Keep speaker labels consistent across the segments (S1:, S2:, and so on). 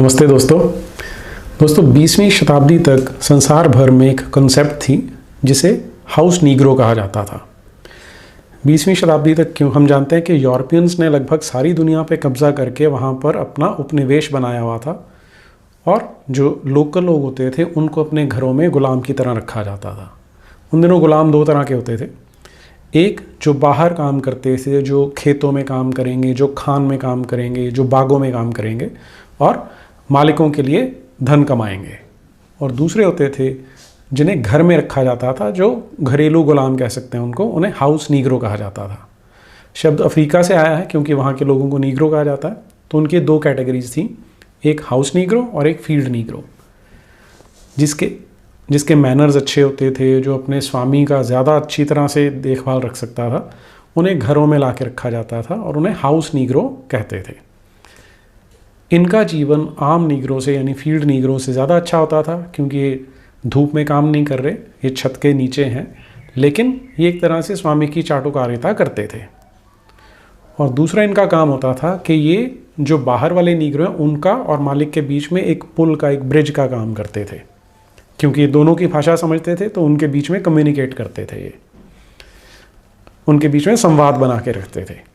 S1: नमस्ते दोस्तों 20वीं शताब्दी तक संसार भर में एक कॉन्सेप्ट थी जिसे हाउस नीग्रो कहा जाता था। 20वीं शताब्दी तक क्यों हम जानते हैं कि यूरोपियंस ने लगभग सारी दुनिया पे कब्ज़ा करके वहाँ पर अपना उपनिवेश बनाया हुआ था और जो लोकल लोग होते थे उनको अपने घरों में गुलाम की तरह रखा जाता था। उन दिनों गुलाम दो तरह के होते थे, एक जो बाहर काम करते थे, जो खेतों में काम करेंगे, जो खान में काम करेंगे, जो बागों में काम करेंगे और मालिकों के लिए धन कमाएंगे, और दूसरे होते थे जिन्हें घर में रखा जाता था, जो घरेलू गुलाम कह सकते हैं उनको, उन्हें हाउस नीग्रो कहा जाता था। शब्द अफ्रीका से आया है क्योंकि वहाँ के लोगों को नीग्रो कहा जाता है। तो उनकी दो कैटेगरीज थी, एक हाउस नीग्रो और एक फील्ड नीग्रो। जिसके मैनर्स अच्छे होते थे, जो अपने स्वामी का ज़्यादा अच्छी तरह से देखभाल रख सकता था, उन्हें घरों में ला के रखा जाता था और उन्हें हाउस नीग्रो कहते थे। इनका जीवन आम नीग्रो से यानी फील्ड नीग्रो से ज़्यादा अच्छा होता था क्योंकि ये धूप में काम नहीं कर रहे, ये छत के नीचे हैं, लेकिन ये एक तरह से स्वामी की चाटुकारिता करते थे। और दूसरा इनका काम होता था कि ये जो बाहर वाले नीग्रो हैं उनका और मालिक के बीच में एक पुल का, एक ब्रिज का काम करते थे, क्योंकि ये दोनों की भाषा समझते थे तो उनके बीच में कम्युनिकेट करते थे, ये उनके बीच में संवाद बना के रखते थे।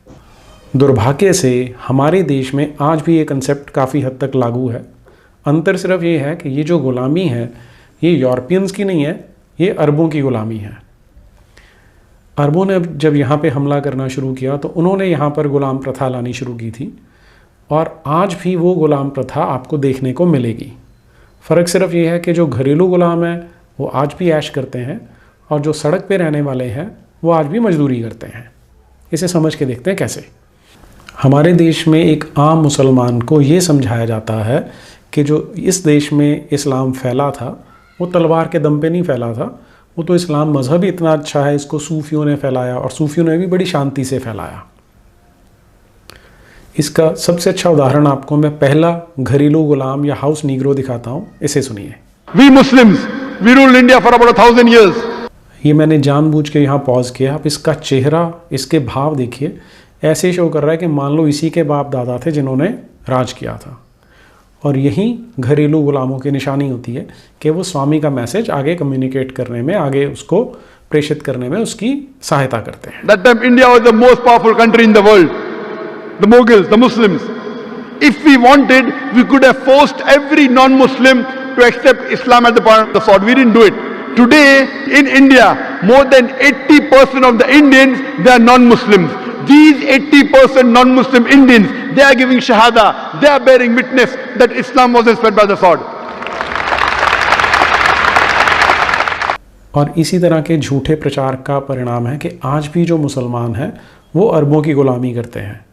S1: दुर्भाग्य से हमारे देश में आज भी ये कंसेप्ट काफ़ी हद तक लागू है। अंतर सिर्फ ये है कि ये जो गुलामी है ये यूरोपियंस की नहीं है, ये अरबों की गुलामी है। अरबों ने जब यहाँ पे हमला करना शुरू किया तो उन्होंने यहाँ पर गुलाम प्रथा लानी शुरू की थी, और आज भी वो गुलाम प्रथा आपको देखने को मिलेगी। फ़र्क सिर्फ ये है कि जो घरेलू गुलाम हैं वो आज भी ऐश करते हैं और जो सड़क पे रहने वाले हैं वो आज भी मजदूरी करते हैं। इसे समझ के देखते हैं कैसे। हमारे देश में एक आम मुसलमान को ये समझाया जाता है कि जो इस देश में इस्लाम फैला था वो तलवार के दम पे नहीं फैला था, वो तो इस्लाम मज़हब ही इतना अच्छा है, इसको सूफियों ने फैलाया और सूफियों ने भी बड़ी शांति से फैलाया। इसका सबसे अच्छा उदाहरण आपको मैं पहला घरेलू गुलाम या हाउस नीग्रो दिखाता हूँ, इसे सुनिए।
S2: We Muslims, we ruled India for about 1000 years.
S1: ये मैंने जानबूझ के यहाँ पॉज किया। आप इसका चेहरा, इसके भाव देखिए, ऐसे शो कर रहा है कि मान लो इसी के बाप दादा थे जिन्होंने राज किया था। और यही घरेलू गुलामों की निशानी होती है कि वो स्वामी का मैसेज आगे कम्युनिकेट करने में, आगे उसको प्रेषित करने में उसकी सहायता करते हैं।
S2: That time India was the most powerful country in the world. The Mughals, the Muslims. If we wanted, we could have forced every non-Muslim to accept Islam at the point of the sword. We didn't do it. Today in India, more than 80% of the Indians, they are non-Muslims. These 80% non-Muslim Indians, they are giving shahada, they are bearing witness that Islam wasn't spread by the sword.
S1: और इसी तरह के झूठे प्रचार का परिणाम है कि आज भी जो मुसलमान हैं वो अरबों की गुलामी करते हैं।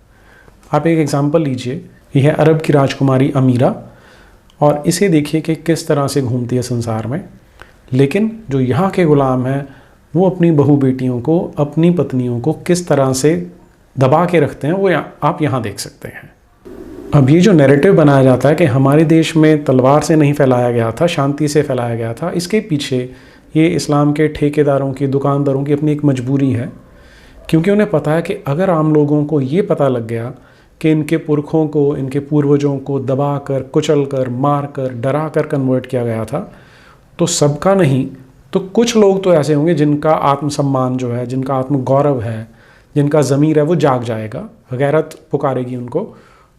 S1: आप एक एग्जांपल लीजिए, यह है अरब की राजकुमारी अमीरा, और इसे देखिए कि किस तरह से घूमती है संसार में। लेकिन जो यहाँ के गुलाम हैं वो अपनी बहू बेटियों को, अपनी पत्नियों को किस तरह से दबा के रखते हैं वो आप यहाँ देख सकते हैं। अब ये जो नैरेटिव बनाया जाता है कि हमारे देश में तलवार से नहीं फैलाया गया था, शांति से फैलाया गया था, इसके पीछे ये इस्लाम के ठेकेदारों की, दुकानदारों की अपनी एक मजबूरी है, क्योंकि उन्हें पता है कि अगर आम लोगों को ये पता लग गया कि इनके पुरखों को, इनके पूर्वजों को दबा कर, कुचल कर, मार कर, डरा कर कन्वर्ट किया गया था, तो सबका नहीं तो कुछ लोग तो ऐसे होंगे जिनका आत्मसम्मान जो है, जिनका आत्मगौरव है, जिनका ज़मीर है वो जाग जाएगा, गैरत पुकारेगी उनको,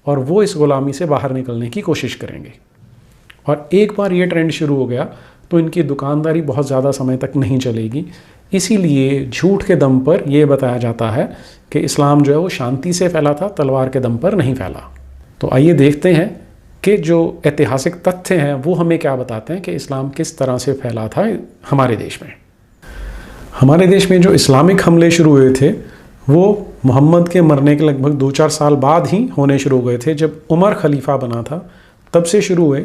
S1: और वो इस गुलामी से बाहर निकलने की कोशिश करेंगे। और एक बार ये ट्रेंड शुरू हो गया तो इनकी दुकानदारी बहुत ज़्यादा समय तक नहीं चलेगी। इसीलिए झूठ के दम पर यह बताया जाता है कि इस्लाम जो है वो शांति से फैला था, तलवार के दम पर नहीं फैला। तो आइए देखते हैं कि जो ऐतिहासिक तथ्य हैं वो हमें क्या बताते हैं कि इस्लाम किस तरह से फैला था हमारे देश में। हमारे देश में जो इस्लामिक हमले शुरू हुए थे वो मोहम्मद के मरने के लगभग 2-4 साल बाद ही होने शुरू हुए थे। जब उमर खलीफा बना था तब से शुरू हुए,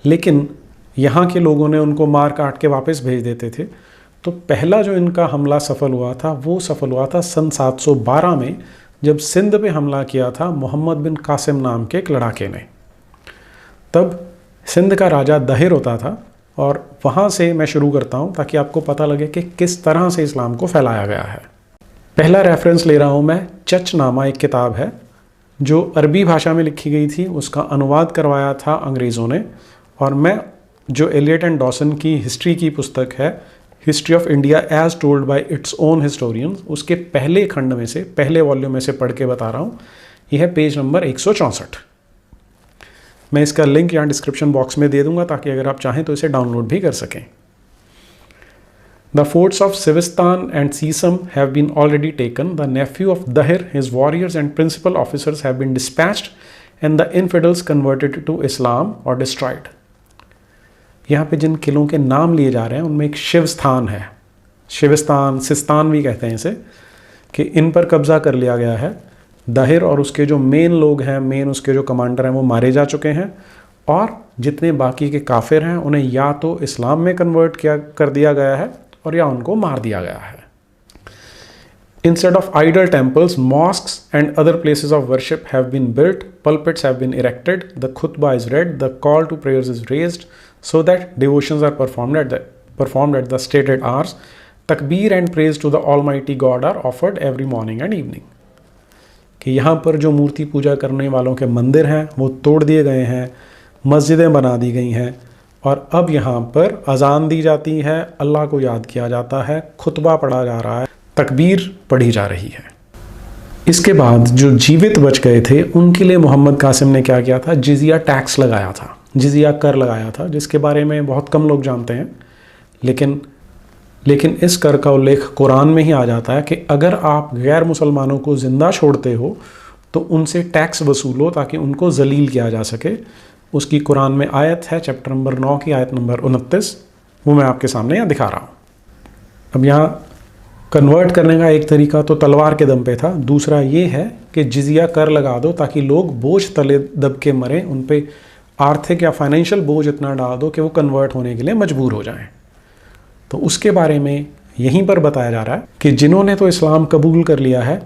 S1: लेकिन यहाँ के लोगों ने उनको मार काट के वापस भेज देते थे। तो पहला जो इनका हमला सफल हुआ था वो सफल हुआ था सन 712 में, जब सिंध पे हमला किया था मोहम्मद बिन कासिम नाम के एक लड़ाके ने। तब सिंध का राजा दहिर होता था, और वहाँ से मैं शुरू करता हूँ ताकि आपको पता लगे कि किस तरह से इस्लाम को फैलाया गया है। पहला रेफरेंस ले रहा हूँ मैं, चच नामा एक किताब है जो अरबी भाषा में लिखी गई थी उसका अनुवाद करवाया था अंग्रेज़ों ने, और मैं जो एलियट एंड डॉसन की हिस्ट्री की पुस्तक है, history of India as told by its own historians, उसके पहले खंड में से, पहले वॉल्यूम में से पढ़ के बता रहा हूँ। यह है पेज नंबर 164। मैं इसका लिंक यहाँ डिस्क्रिप्शन बॉक्स में दे दूंगा ताकि अगर आप चाहें तो इसे डाउनलोड भी कर सकें। The forts of Sivistan and Sisam have been already taken. The nephew of Dahir, his warriors and principal officers have been dispatched and the infidels converted to Islam or destroyed. यहाँ पे जिन किलों के नाम लिए जा रहे हैं उनमें एक शिव स्थान है, शिविस्तान, सिस्तान भी कहते हैं इसे, कि इन पर कब्जा कर लिया गया है। दाहिर और उसके जो मेन लोग हैं, मेन उसके जो कमांडर हैं वो मारे जा चुके हैं, और जितने बाकी के काफिर हैं उन्हें या तो इस्लाम में कन्वर्ट कर दिया गया है और या उनको मार दिया गया है। Instead of idol temples, mosques and other places of worship have been built, pulpits have been erected, the khutbah is read, the call to prayers is raised, so that devotions are performed at the stated hours. Takbir and praise to the Almighty God are offered every morning and evening. कि यहाँ पर जो मूर्ति पूजा करने वालों के मंदिर हैं वो तोड़ दिए गए हैं, मस्जिदें बना दी गई हैं, और अब यहाँ पर अजान दी जाती है, अल्लाह को याद किया जाता है, खुतबा पढ़ा जा रहा है, तकबीर पढ़ी जा रही है। इसके बाद जो जीवित बच गए थे उनके लिए मोहम्मद कासिम ने क्या किया था, जिजिया टैक्स लगाया था, जिजिया कर लगाया था, जिसके बारे में बहुत कम लोग जानते हैं। लेकिन इस कर का उल्लेख कुरान में ही आ जाता है कि अगर आप गैर मुसलमानों को ज़िंदा छोड़ते हो तो उनसे टैक्स वसूलो ताकि उनको जलील किया जा सके। उसकी कुरान में आयत है, चैप्टर नंबर 9 की आयत नंबर 29, वो मैं आपके सामने यहाँ दिखा रहा हूँ। अब यहाँ कन्वर्ट करने का एक तरीका तो तलवार के दम पे था, दूसरा ये है कि जिजिया कर लगा दो ताकि लोग बोझ तले दब के मरें, उन पे आर्थिक या फाइनेंशियल बोझ इतना डाल दो कि वो कन्वर्ट होने के लिए मजबूर हो जाएं। तो उसके बारे में यहीं पर बताया जा रहा है कि जिन्होंने तो इस्लाम कबूल कर लिया है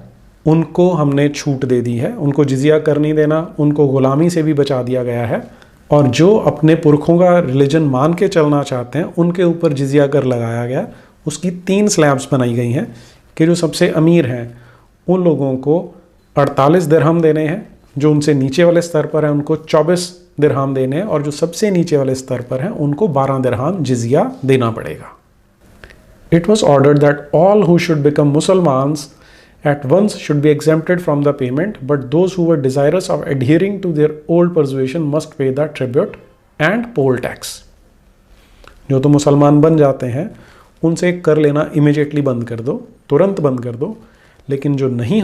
S1: उनको हमने छूट दे दी है, उनको जिजिया कर नहीं देना, उनको गुलामी से भी बचा दिया गया है, और जो अपने पुरखों का रिलीजन मान के चलना चाहते हैं उनके ऊपर जिजिया कर लगाया गया। उसकी 3 स्लैब्स बनाई गई हैं कि जो सबसे अमीर हैं उन लोगों को 48 दिरहम देने हैं, जो उनसे नीचे वाले स्तर पर हैं उनको 24 दिरहम देने हैं, और जो सबसे नीचे वाले स्तर पर हैं उनको 12 दिरहम जिजिया देना पड़ेगा। It was ordered that all who should become Muslims at once should be exempted from the payment, but those who were desirous of adhering to their old persuasion must pay the tribute and poll tax. जो तो मुसलमान बन जाते हैं उनसे कर लेना immediately बंद कर दो, तुरंत बंद कर दो, लेकिन जो नहीं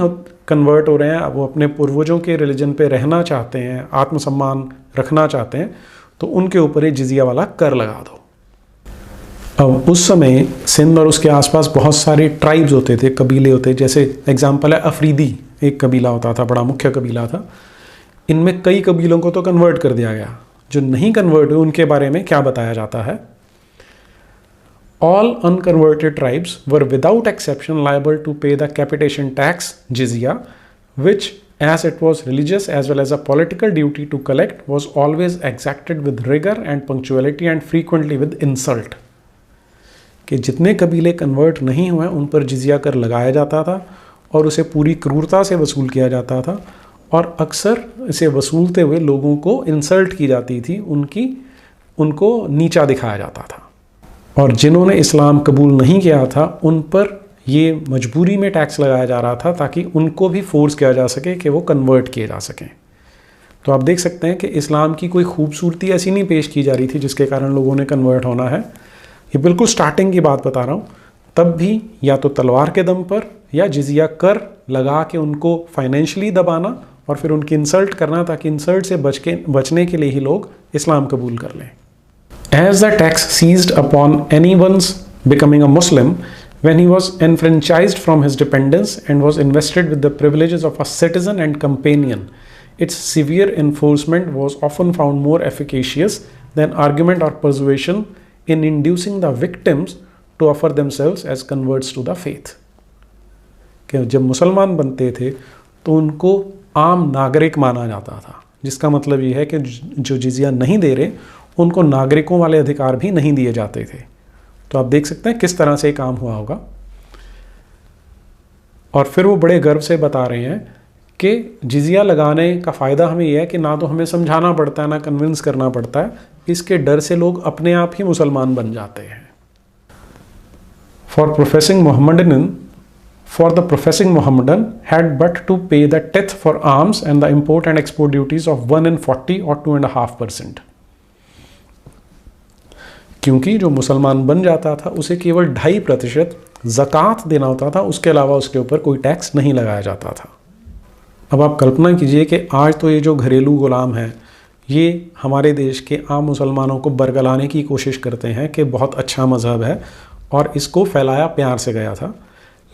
S1: कन्वर्ट हो रहे हैं, वो अपने पूर्वजों के रिलीजन पे रहना चाहते हैं, आत्मसम्मान रखना चाहते हैं, तो उनके ऊपर ये जिजिया वाला कर लगा दो। अब उस समय सिंध और उसके आसपास बहुत सारे ट्राइब्स होते थे, कबीले होते, जैसे एग्जांपल है अफरीदी, एक कबीला होता था, बड़ा मुख्य कबीला था। इनमें कई कबीलों को तो कन्वर्ट कर दिया गया, जो नहीं कन्वर्ट हुए उनके बारे में क्या बताया जाता है। All unconverted tribes were without exception liable to pay the capitation tax jizya, which, as it was religious as well as a political duty to collect, was always exacted with rigor and punctuality and frequently with insult. कि जितने कबीले convert नहीं हुए उन पर जिजिया कर लगाया जाता था और उसे पूरी क्रूरता से वसूल किया जाता था, और अक्सर इसे वसूलते हुए लोगों को इंसल्ट की जाती थी, उनको नीचा दिखाया जाता था। और जिन्होंने इस्लाम कबूल नहीं किया था उन पर ये मजबूरी में टैक्स लगाया जा रहा था ताकि उनको भी फोर्स किया जा सके कि वो कन्वर्ट किए जा सकें। तो आप देख सकते हैं कि इस्लाम की कोई खूबसूरती ऐसी नहीं पेश की जा रही थी जिसके कारण लोगों ने कन्वर्ट होना है। ये बिल्कुल स्टार्टिंग की बात बता रहा हूँ, तब भी या तो तलवार के दम पर या जिजिया कर लगा के उनको फाइनेंशियली दबाना और फिर उनकी इंसल्ट करना ताकि इंसल्ट से बचने के लिए ही लोग इस्लाम कबूल कर लें। As the tax seized upon anyone's becoming a Muslim when he was enfranchised from his dependents and was invested with the privileges of a citizen and companion, its severe enforcement was often found more efficacious than argument or persuasion in inducing the victims to offer themselves as converts to the faith. कि जब मुसलमान बनते थे तो उनको आम नागरिक माना जाता था, जिसका मतलब ये है कि जो जिजिया नहीं दे रहे उनको नागरिकों वाले अधिकार भी नहीं दिए जाते थे। तो आप देख सकते हैं किस तरह से काम हुआ होगा। और फिर वो बड़े गर्व से बता रहे हैं कि जिजिया लगाने का फ़ायदा हमें यह है कि ना तो हमें समझाना पड़ता है ना कन्विंस करना पड़ता है, इसके डर से लोग अपने आप ही मुसलमान बन जाते हैं। For the professing Mohammedan had but to pay the tithe for arms and the import and export duties of 1 in 40 or 2.5%। क्योंकि जो मुसलमान बन जाता था उसे केवल 2.5% ज़कात देना होता था, उसके अलावा उसके ऊपर कोई टैक्स नहीं लगाया जाता था। अब आप कल्पना कीजिए कि आज तो ये जो घरेलू गुलाम हैं ये हमारे देश के आम मुसलमानों को बरगलाने की कोशिश करते हैं कि बहुत अच्छा मज़हब है और इसको फैलाया प्यार से गया था।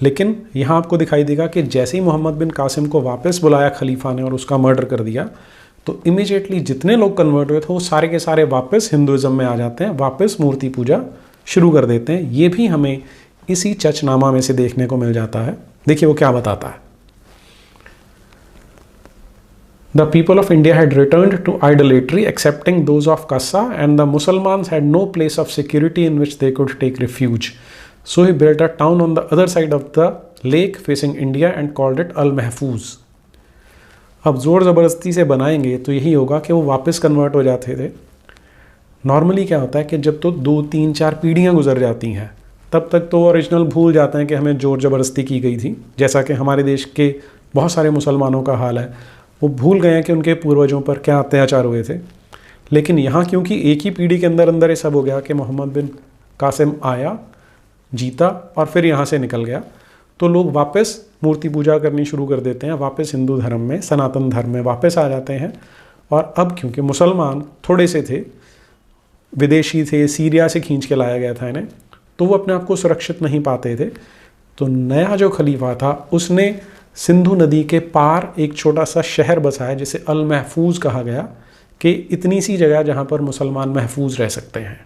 S1: लेकिन यहाँ आपको दिखाई देगा कि जैसे ही मोहम्मद बिन कासिम को वापस बुलाया खलीफा ने और उसका मर्डर कर दिया, तो इमीडिएटली जितने लोग कन्वर्ट हुए थे वो सारे के सारे वापस हिंदुज़म में आ जाते हैं, वापस मूर्ति पूजा शुरू कर देते हैं। ये भी हमें इसी चचनामा में से देखने को मिल जाता है। देखिए वो क्या बताता है। The people of India had returned to idolatry, excepting those of Kassa, and the Muslims had no place of security in which they could take refuge. So he built a town on the other side of the lake facing India and called it Al-Mahfuz. अब ज़ोर ज़बरदस्ती से बनाएंगे तो यही होगा कि वो वापस कन्वर्ट हो जाते थे। नॉर्मली क्या होता है कि जब तो 2, 3, 4 पीढ़ियाँ गुजर जाती हैं तब तक तो ओरिजिनल भूल जाते हैं कि हमें ज़ोर ज़बरदस्ती की गई थी, जैसा कि हमारे देश के बहुत सारे मुसलमानों का हाल है। वो भूल गए हैं कि उनके पूर्वजों पर क्या अत्याचार हुए थे। लेकिन यहाँ क्योंकि एक ही पीढ़ी के अंदर अंदर ये सब हो गया कि मोहम्मद बिन कासिम आया, जीता और फिर यहाँ से निकल गया, तो लोग वापस मूर्ति पूजा करनी शुरू कर देते हैं, वापस हिंदू धर्म में, सनातन धर्म में वापस आ जाते हैं। और अब क्योंकि मुसलमान थोड़े से थे, विदेशी थे, सीरिया से खींच के लाया गया था इन्हें, तो वो अपने आप को सुरक्षित नहीं पाते थे। तो नया जो खलीफा था उसने सिंधु नदी के पार एक छोटा सा शहर बसाया जिसे अल महफूज कहा गया, कि इतनी सी जगह जहाँ पर मुसलमान महफूज रह सकते हैं।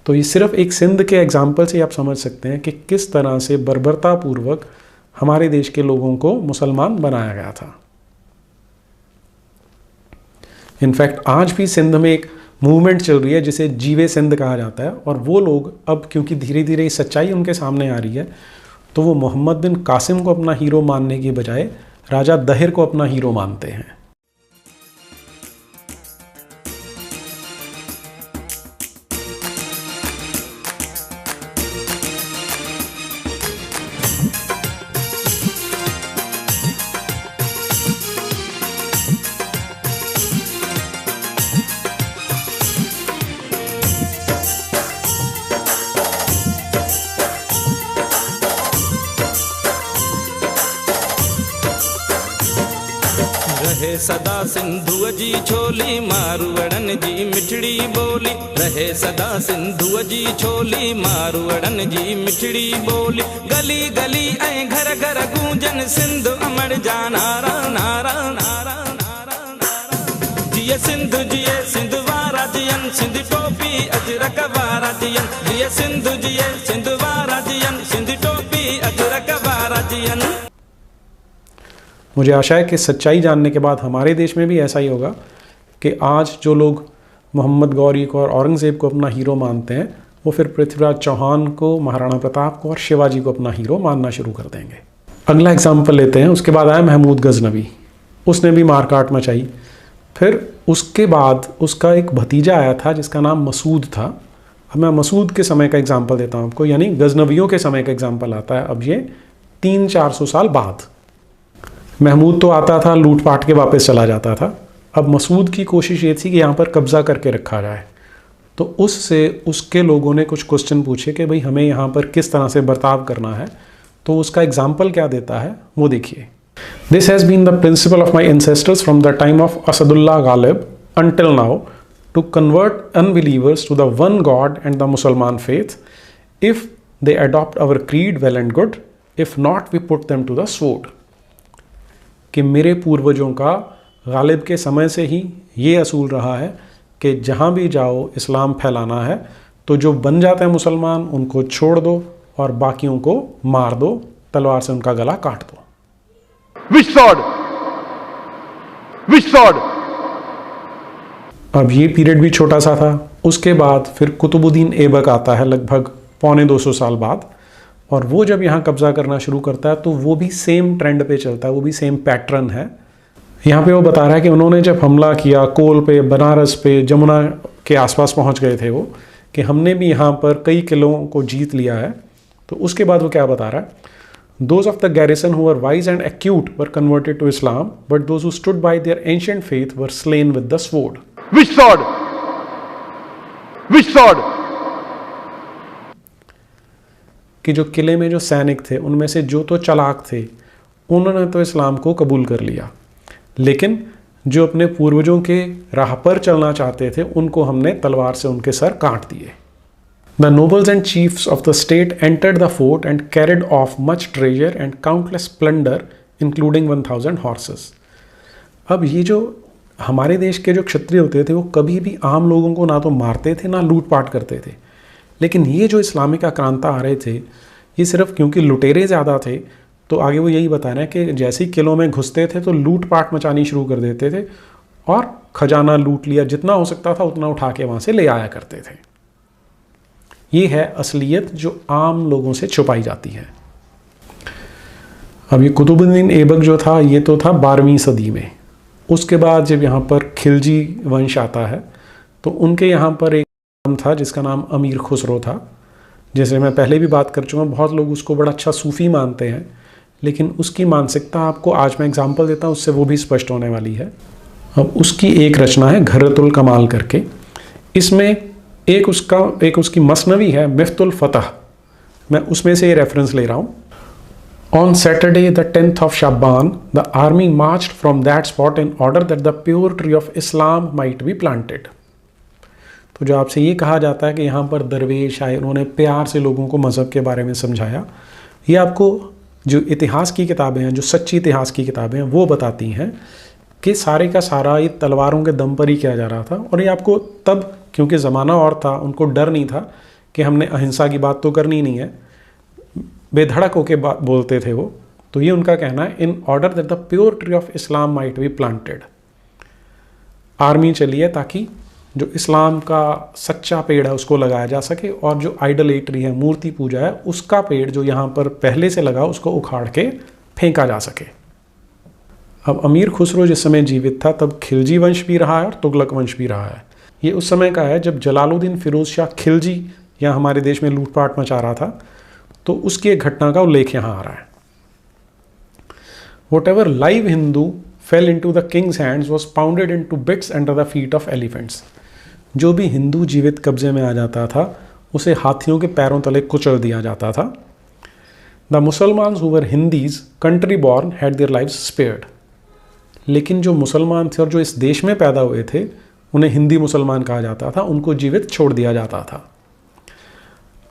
S1: तो ये सिर्फ एक सिंध के एग्जाम्पल से आप समझ सकते हैं कि किस तरह से बर्बरतापूर्वक हमारे देश के लोगों को मुसलमान बनाया गया था। इनफैक्ट आज भी सिंध में एक मूवमेंट चल रही है जिसे जीवे सिंध कहा जाता है, और वो लोग अब क्योंकि धीरे धीरे सच्चाई उनके सामने आ रही है तो वो मोहम्मद बिन कासिम को अपना हीरो मानने की बजाय राजा दहिर को अपना हीरो मानते हैं।
S3: रहे सदा सिंधु जी छोली मारवड़न जी मिठड़ी बोली, रहे सदा सिंधु जी छोली मारवड़न जी मिठड़ी बोली। गली गली ऐं घर घर गूंजन सिंध अमर जा नारा नारा नारा नारा नारा। जिए सिंध वारा जियन, सिंध टोपी अजरक वारा जियन। जिए सिंध वारा जियन, सिंध टोपी अजरक वारा जियन।
S1: मुझे आशा है कि सच्चाई जानने के बाद हमारे देश में भी ऐसा ही होगा कि आज जो लोग मोहम्मद गौरी को और औरंगज़ेब को अपना हीरो मानते हैं वो फिर पृथ्वीराज चौहान को, महाराणा प्रताप को और शिवाजी को अपना हीरो मानना शुरू कर देंगे। अगला एग्जाम्पल लेते हैं। उसके बाद आया महमूद गजनवी, उसने भी मारकाट मचाई। फिर उसके बाद उसका एक भतीजा आया था जिसका नाम मसूद था। अब मैं मसूद के समय का एग्जाम्पल देता हूँ आपको, यानी गजनवियों के समय का एग्जाम्पल आता है अब ये 300-400 साल बाद। महमूद तो आता था, लूटपाट के वापस चला जाता था। अब मसूद की कोशिश ये थी कि यहाँ पर कब्ज़ा करके रखा जाए, तो उससे उसके लोगों ने कुछ क्वेश्चन पूछे कि भाई हमें यहाँ पर किस तरह से बर्ताव करना है। तो उसका एग्जाम्पल क्या देता है वो देखिए। This has been the principle of my ancestors from the time of Asadullah Ghalib until now to convert unbelievers to the one God and the Musalman faith. If they adopt our creed well and good, if not we put them to the sword. कि मेरे पूर्वजों का गालिब के समय से ही ये असूल रहा है कि जहाँ भी जाओ इस्लाम फैलाना है तो जो बन जाते हैं मुसलमान उनको छोड़ दो और बाकियों को मार दो, तलवार से उनका गला काट दो।
S2: Which sword? Which sword?
S1: अब ये पीरियड भी छोटा सा था। उसके बाद फिर कुतुबुद्दीन ऐबक आता है लगभग 250 साल बाद। और वो जब यहाँ कब्जा करना शुरू करता है तो वो भी सेम ट्रेंड पे चलता है, वो भी सेम पैटर्न है। यहाँ पे वो बता रहा है कि उन्होंने जब हमला किया कोल पे, बनारस पे, जमुना के आसपास पहुँच गए थे वो, कि हमने भी यहाँ पर कई किलों को जीत लिया है। तो उसके बाद वो क्या बता रहा है, Those of the garrison who were wise and acute were converted to Islam, but those who stood by their ancient faith were slain with the sword.
S2: Which sword? Which sword?
S1: कि जो किले में जो सैनिक थे उनमें से जो तो चालाक थे उन्होंने तो इस्लाम को कबूल कर लिया, लेकिन जो अपने पूर्वजों के राह पर चलना चाहते थे उनको हमने तलवार से उनके सर काट दिए। The nobles and chiefs of the state entered the fort and carried off much treasure and countless plunder, including 1000 horses. अब ये जो हमारे देश के जो क्षत्रिय होते थे वो कभी भी आम लोगों को ना तो मारते थे ना लूटपाट करते थे, लेकिन ये जो इस्लामिक आक्रांता आ रहे थे ये सिर्फ क्योंकि लुटेरे ज़्यादा थे, तो आगे वो यही बता रहे हैं कि जैसे ही किलों में घुसते थे तो लूटपाट मचानी शुरू कर देते थे और खजाना लूट लिया, जितना हो सकता था उतना उठा के वहाँ से ले आया करते थे। ये है असलियत जो आम लोगों से छुपाई जाती है। अब ये कुतुबुद्दीन ऐबक जो था ये तो था 12वीं सदी में। उसके बाद जब यहाँ पर खिलजी वंश आता है तो उनके यहाँ पर एक नाम था जिसका नाम अमीर खुसरो था, जैसे मैं पहले भी बात कर चुका हूँ। बहुत लोग उसको बड़ा अच्छा सूफ़ी मानते हैं, लेकिन उसकी मानसिकता आपको आज मैं एग्जाम्पल देता हूँ उससे वो भी स्पष्ट होने वाली है। अब उसकी एक रचना है घरतुल कमाल करके, इसमें एक उसकी मसनवी है मिफ्तुल फतह, मैं उसमें से ये रेफरेंस ले रहा हूँ। On Saturday, the 10th of Shaban, the army marched from that spot in order that the pure tree of Islam might be planted. तो जो आपसे ये कहा जाता है कि यहाँ पर दरवेश आए, उन्होंने प्यार से लोगों को मज़हब के बारे में समझाया, ये आपको जो इतिहास की किताबें हैं, जो सच्ची इतिहास की किताबें हैं, वो बताती हैं कि सारे का सारा ये तलवारों के दम पर ही किया जा रहा था। और ये आपको तब, क्योंकि ज़माना और था, उनको डर नहीं था कि हमने अहिंसा की बात तो करनी नहीं है, बेधड़क होके बोलते थे वो। तो ये उनका कहना है, in order that the pure tree of Islam might be planted. Army चली है ताकि जो इस्लाम का सच्चा पेड़ है उसको लगाया जा सके, और जो आइडलेट्री है, मूर्ति पूजा है, उसका पेड़ जो यहाँ पर पहले से लगा उसको उखाड़ के फेंका जा सके। अब अमीर खुसरो जिस समय जीवित था तब खिलजी वंश भी रहा है और तुगलक वंश भी रहा है। ये उस समय का है जब जलालुद्दीन फिरोज शाह खिलजी यहाँ हमारे देश में लूटपाट मचा रहा था, तो उसकी एक घटना का उल्लेख यहाँ आ रहा है। Whatever live Hindu fell into the king's hands was pounded into bits under the feet of elephants. जो भी हिंदू जीवित कब्जे में आ जाता था उसे हाथियों के पैरों तले कुचल दिया जाता था। The Muslims who were Hindis, country born, had their lives spared. लेकिन जो मुसलमान थे और जो इस देश में पैदा हुए थे उन्हें हिंदी मुसलमान कहा जाता था, उनको जीवित छोड़ दिया जाता था।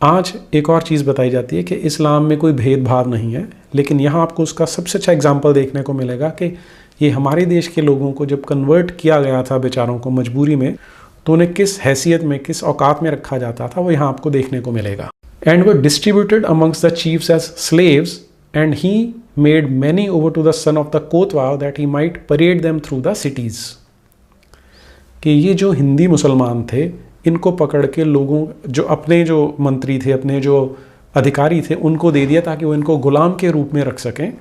S1: आज एक और चीज़ बताई जाती है कि इस्लाम में कोई भेदभाव नहीं है, लेकिन यहाँ आपको उसका सबसे अच्छा एग्जाम्पल देखने को मिलेगा कि ये हमारे देश के लोगों को जब कन्वर्ट किया गया था बेचारों को मजबूरी में, तो उन्हें किस हैसियत में, किस औकात में रखा जाता था, वो यहाँ आपको देखने को मिलेगा। And were distributed amongst the chiefs as slaves and he made many over to the son of the Kotwal that he might parade them through the cities. कि ये जो हिंदी मुसलमान थे इनको पकड़ के लोगों, जो अपने जो मंत्री थे, अपने जो अधिकारी थे, उनको दे दिया ताकि वो इनको गुलाम के रूप में रख सकें,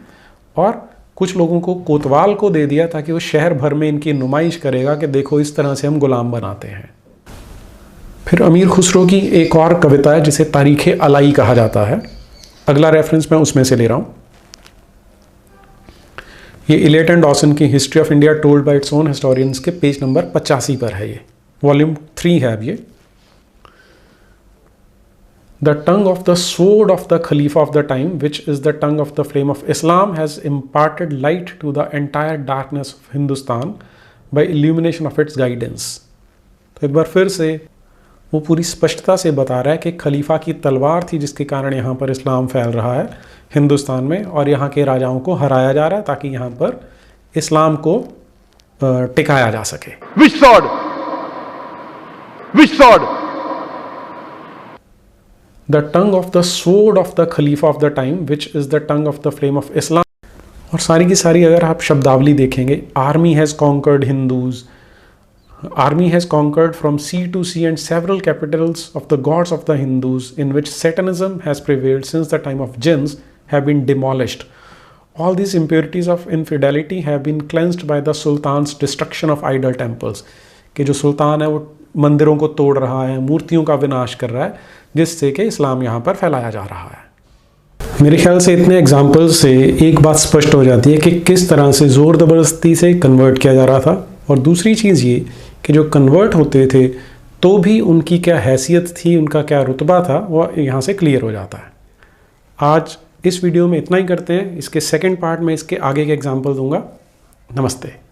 S1: और कुछ लोगों को कोतवाल को दे दिया ताकि वो शहर भर में इनकी नुमाइश करेगा कि देखो इस तरह से हम गुलाम बनाते हैं। फिर अमीर खुसरो की एक और कविता है जिसे तारीख़ अलाई कहा जाता है। अगला रेफरेंस मैं उसमें से ले रहा हूँ। ये इलियट एंड डॉसन की history of India told by its own historians के पेज नंबर 85 पर है। ये वॉल्यूम 3 है। अब ये The tongue of the sword of the Khalifa of the time, which is the tongue of the flame of Islam, has imparted light to the entire darkness of Hindustan by illumination of its guidance. तो एक बार फिर से वो पूरी स्पष्टता से बता रहा है कि खलीफा की तलवार थी जिसके कारण यहाँ पर इस्लाम फैल रहा है हिंदुस्तान में, और यहाँ के राजाओं को हराया जा रहा है ताकि यहाँ पर इस्लाम को टिकाया जा सके।
S2: Which sword? Which sword?
S1: The tongue of the sword of the Khalifa of the time, which is the tongue of the flame of Islam. और सारी की सारी अगर आप शब्दावली देखेंगे, army has conquered Hindus, army has conquered from sea to sea and several capitals of the gods of the Hindus in which Satanism has prevailed since the time of jinns have been demolished. All these impurities of infidelity have been cleansed by the Sultan's destruction of idol temples. कि जो सुल्तान है वो मंदिरों को तोड़ रहा है, मूर्तियों का विनाश कर रहा है, जिससे कि इस्लाम यहाँ पर फैलाया जा रहा है। मेरे ख्याल से इतने एग्जाम्पल्स से एक बात स्पष्ट हो जाती है कि किस तरह से ज़ोर ज़बरदस्ती से कन्वर्ट किया जा रहा था, और दूसरी चीज़ ये कि जो कन्वर्ट होते थे तो भी उनकी क्या हैसियत थी, उनका क्या रुतबा था, वो यहाँ से क्लियर हो जाता है। आज इस वीडियो में इतना ही करते हैं। इसके सेकंड पार्ट में इसके आगे के एग्जाम्पल दूंगा। नमस्ते।